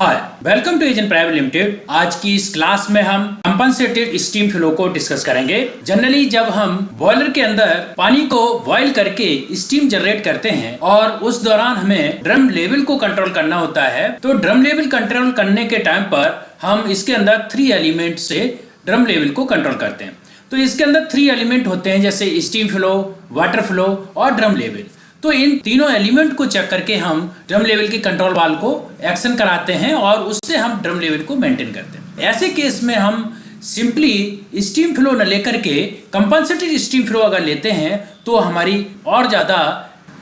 Hi, welcome to agent private limited. आज की इस क्लास में हम कंपनसेटेड स्टीम फ्लो को डिस्कस करेंगे। जनरली जब हम बॉयलर के अंदर पानी को बॉईल करके स्टीम जनरेट करते हैं और उस दौरान हमें ड्रम लेवल को कंट्रोल करना होता है, तो ड्रम लेवल कंट्रोल करने के टाइम पर हम इसके अंदर 3 एलिमेंट से ड्रम लेवल को कंट्रोल करते हैं। तो इसके अंदर 3 एलिमेंट होते हैं, जैसे स्टीम फ्लो, वाटर फ्लो और ड्रम लेवल। तो इन तीनों एलिमेंट को चेक करके हम ड्रम लेवल के कंट्रोल वाल्व को एक्शन कराते हैं और उससे हम ड्रम लेवल को मेंटेन करते हैं। ऐसे केस में हम सिंपली स्टीम फ्लो न लेकर के कंपनसेटेड स्टीम फ्लो अगर लेते हैं तो हमारी और ज़्यादा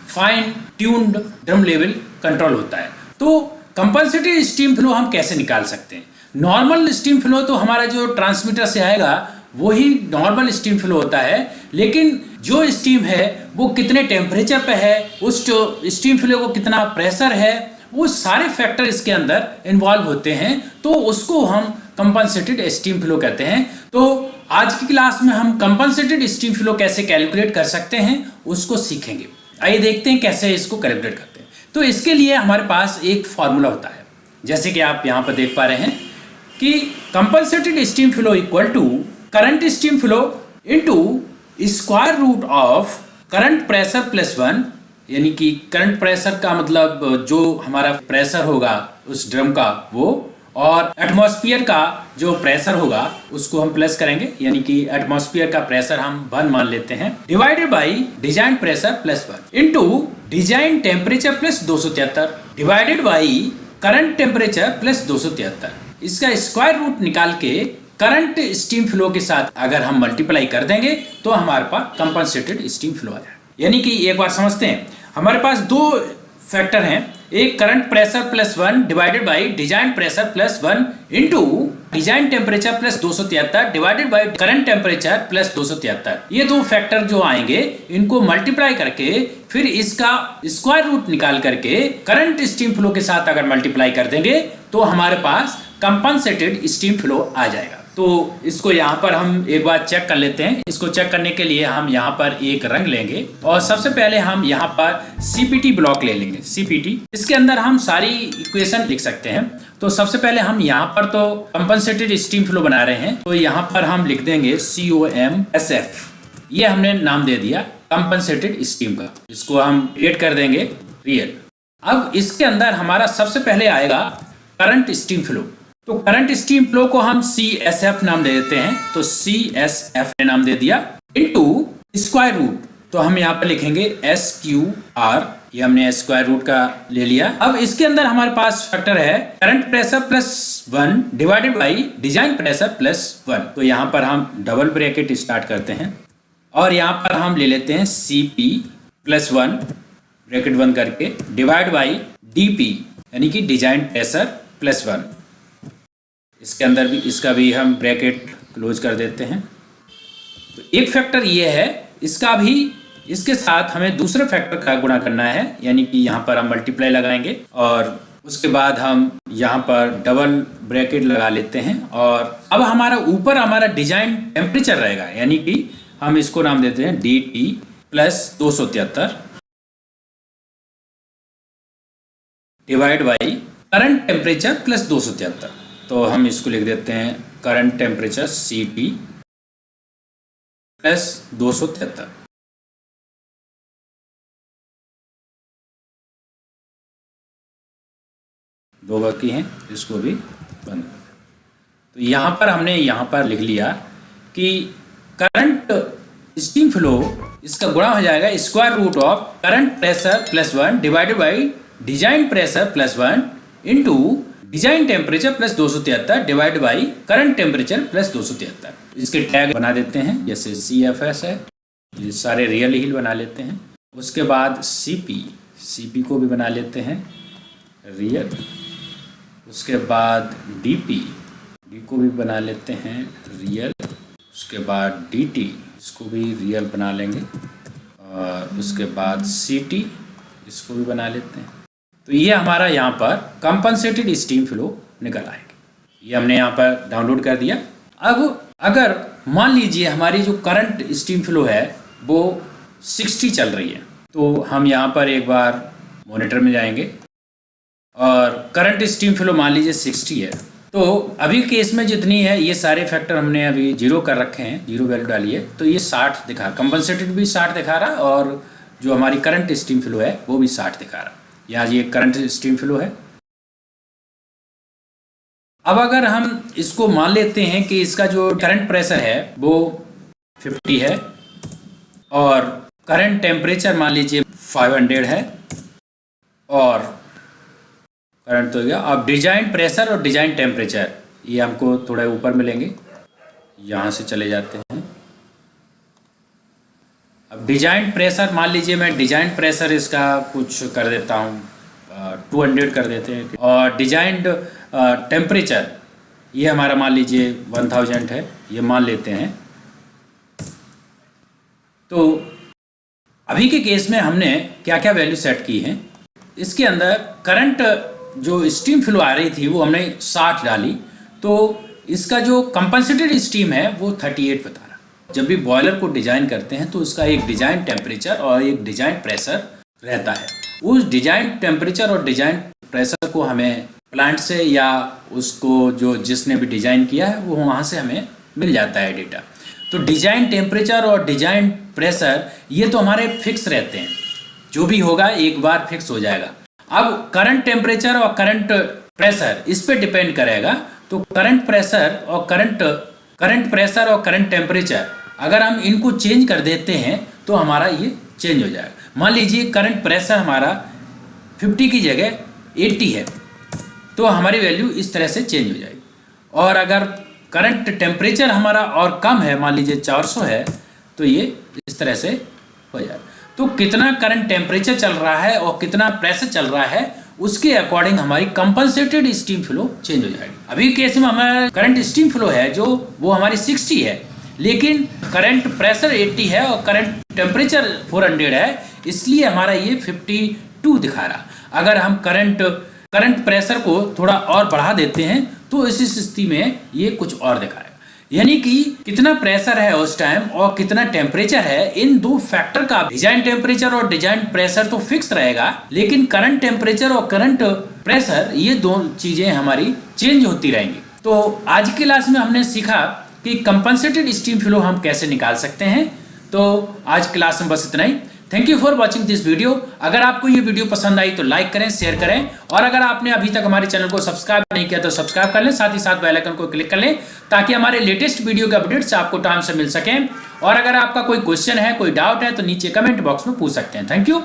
fine tuned drum level control होता है। तो कंपनसेटेड स्टीम फ्लो हम कैसे निकाल सकते हैं? नॉर्मल स्टीम फ्लो तो हमारा जो ट्रांसमीटर से आएगा वही नॉर्मल स्टीम फ्लो होता है, लेकिन जो स्टीम है वो कितने टेम्परेचर पे है, उस जो स्टीम फ्लो को कितना प्रेशर है, वो सारे फैक्टर इसके अंदर इन्वॉल्व होते हैं। तो उसको हम कंपनसेटेड स्टीम फ्लो कहते हैं। तो आज की क्लास में हम कंपनसेटेड स्टीम फ्लो कैसे कैलकुलेट कर सकते हैं उसको सीखेंगे। आइए देखते हैं कैसे इसको कैलकुलेट करते हैं। तो इसके लिए हमारे पास एक फॉर्मूला होता है, जैसे कि आप यहाँ पर देख पा रहे हैं कि compensated steam flow equal to current steam flow into square root of current pressure plus 1, यानी कि करंट प्रेशर का मतलब जो हमारा प्रेशर होगा उस ड्रम का वो, और एटमॉस्फेयर का जो प्रेशर होगा उसको हम प्लस करेंगे, यानी कि एटमॉस्फेयर का प्रेशर हम 1 मान लेते हैं, divided by design pressure plus 1 into design temperature plus 273 divided by current temperature plus 273। इसका स्क्वायर रूट निकाल के करंट स्टीम फ्लो के साथ अगर हम मल्टीप्लाई कर देंगे तो हमारे पास कंपनसेटेड स्टीम फ्लो आ जाए। यानी कि एक बार समझते हैं, हमारे पास 2 फैक्टर हैं, एक current pressure plus 1 divided by design pressure plus 1 into design temperature plus 273 divided by current temperature plus 273। ये 2 फैक्टर जो आएंगे इनको मल्टीप्लाई करके फिर इसका स्क्वायर रूट निकाल करके करंट स्टीम फ्लो के साथ अगर मल्टीप्लाई कर देंगे तो हमारे पास कंपनसेटेड स्टीम फ्लो आ जाएगा। तो इसको यहाँ पर हम एक बार चेक कर लेते हैं। इसको चेक करने के लिए हम यहाँ पर एक रंग लेंगे और सबसे पहले हम यहाँ पर सीपीटी ब्लॉक ले लेंगे। सीपीटी, इसके अंदर हम सारी इक्वेशन लिख सकते हैं। तो सबसे पहले हम यहाँ पर तो कंपनसेटेड स्टीम फ्लो बना रहे हैं, तो यहाँ पर हम लिख देंगे COMSF। ये हमने नाम दे दिया कंपनसेटेड स्टीम का। इसको हम एड कर देंगे रियल। अब इसके अंदर हमारा सबसे पहले आएगा करंट स्टीम फ्लो। तो करंट स्टीम फ्लो को हम CSF नाम दे देते हैं, तो CSF ने नाम दे दिया इनटू स्क्वायर रूट। तो हम यहाँ पर लिखेंगे SQR, ये हमने स्क्वायर रूट का ले लिया। अब इसके अंदर हमारे पास फैक्टर है current pressure plus 1 divided by design pressure plus 1। तो यहाँ पर हम डबल ब्रैकेट स्टार्ट करते हैं और यहाँ पर हम ले लेते हैं CP प्लस 1 ब्रैकेट बंद करके डिवाइड बाई DP, यानी कि डिजाइन प्रेशर प्लस 1। इसके अंदर भी इसका भी हम ब्रैकेट क्लोज कर देते हैं। तो एक फैक्टर ये है, इसका भी इसके साथ हमें दूसरे फैक्टर का गुणा करना है, यानी कि यहाँ पर हम मल्टीप्लाई लगाएंगे और उसके बाद हम यहाँ पर डबल ब्रैकेट लगा लेते हैं। और अब हमारा ऊपर हमारा डिजाइन टेम्परेचर रहेगा, यानी कि हम इसको नाम देते हैं DT plus 273 divide by current temperature plus 273। तो हम इसको लिख देते हैं करंट टेम्परेचर CT प्लस 273। दो बाकी हैं, इसको भी बंद। तो यहाँ पर हमने यहाँ पर लिख लिया कि करंट स्टीम फ्लो इसका गुणा हो जाएगा square root of current pressure plus 1 divided by design pressure plus 1 into design temperature plus 273 divide by current temperature plus 273। इसके टैग बना देते हैं, जैसे CFS है, ये सारे रियल ही बना लेते हैं। उसके बाद CP को भी बना लेते हैं रियल। उसके बाद DP को भी बना लेते हैं रियल। उसके बाद DT, इसको भी रियल बना लेंगे। और उसके बाद CT, इसको भी बना लेते हैं। तो ये हमारा यहाँ पर कंपनसेटेड स्टीम फ्लो निकल आएगा। ये हमने यहाँ पर डाउनलोड कर दिया। अब अगर मान लीजिए हमारी जो करंट स्टीम फ्लो है वो 60 चल रही है, तो हम यहाँ पर एक बार मॉनिटर में जाएंगे और करंट स्टीम फ्लो मान लीजिए 60 है। तो अभी केस में जितनी है ये सारे फैक्टर हमने अभी जीरो कर रखे हैं, जीरो वैल्यू डाली है, तो ये 60 दिखा, कंपनसेटेड भी 60 दिखा रहा और जो हमारी करंट स्टीम फ्लो है वो भी 60 दिखा रहा। यहाँ ये करंट स्टीम फ्लो है। अब अगर हम इसको मान लेते हैं कि इसका जो करंट प्रेशर है वो 50 है और करंट टेम्परेचर मान लीजिए 500 है और करंट तो हो गया। अब डिजाइन प्रेशर और डिजाइन टेम्परेचर ये हमको थोड़ा ऊपर मिलेंगे, यहाँ से चले जाते हैं। अब डिजाइन प्रेशर मान लीजिए मैं डिजाइन प्रेशर इसका कुछ कर देता हूँ 200 कर देते हैं और डिजाइन टेम्परेचर ये हमारा मान लीजिए 1000 है, ये मान लेते हैं। तो अभी के केस में हमने क्या क्या वैल्यू सेट की है, इसके अंदर करंट जो स्टीम फ्लो आ रही थी वो हमने 60 डाली, तो इसका जो कंपनसेटेड स्टीम है वो 38 बता रहा। जब भी बॉयलर को डिजाइन करते हैं तो उसका एक डिजाइन टेम्परेचर और एक डिजाइन प्रेशर रहता है। उस डिजाइन टेम्परेचर और डिजाइन प्रेशर को हमें प्लांट से या उसको जो जिसने भी डिजाइन किया है वो वहाँ से हमें मिल जाता है डेटा। तो डिजाइन टेम्परेचर और डिजाइन प्रेशर ये तो हमारे फिक्स रहते हैं, जो भी होगा एक बार फिक्स हो जाएगा। अब करंट टेम्परेचर और करंट प्रेशर इस पे डिपेंड करेगा। तो करंट प्रेशर और करंट टेम्परेचर अगर हम इनको चेंज कर देते हैं तो हमारा ये चेंज हो जाएगा। मान लीजिए करंट प्रेशर हमारा 50 की जगह 80 है तो हमारी वैल्यू इस तरह से चेंज हो जाएगी। और अगर करंट टेम्परेचर हमारा और कम है, मान लीजिए 400 है, तो ये इस तरह से हो जाएगा। तो कितना करंट टेम्परेचर चल रहा है और कितना प्रेशर चल रहा है उसके अकॉर्डिंग हमारी कंपनसेटेड स्टीम फ्लो चेंज हो जाएगी। अभी केस में हमारा करंट स्टीम फ्लो है जो वो हमारी 60 है, लेकिन करंट प्रेशर 80 है और करंट टेम्परेचर 400 है, इसलिए हमारा ये 52 दिखा रहा। अगर हम करंट प्रेशर को थोड़ा और बढ़ा देते हैं तो इस स्थिति में ये कुछ और दिखाएगा। यानी कि कितना प्रेशर है उस टाइम और कितना टेम्परेचर है, इन दो फैक्टर का डिजाइन टेम्परेचर और डिजाइन प्रेशर तो फिक्स रहेगा, लेकिन करंट टेम्परेचर और करंट प्रेशर ये दो चीजें हमारी चेंज होती रहेंगी। तो आज की क्लास में हमने सीखा कि कंपनसेटेड स्टीम फ्लो हम कैसे निकाल सकते हैं। तो आज क्लास में बस इतना ही। Thank you for watching this video. अगर आपको ये वीडियो पसंद आई तो लाइक करें, शेयर करें, और अगर आपने अभी तक हमारे चैनल को सब्सक्राइब नहीं किया तो सब्सक्राइब कर लें, साथ ही साथ बेल आइकन को क्लिक कर लें ताकि हमारे लेटेस्ट वीडियो के अपडेट्स आपको टाइम से मिल सकें। और अगर आपका कोई क्वेश्चन है, कोई डाउट है तो नीचे कमेंट बॉक्स में पूछ सकते हैं। Thank you.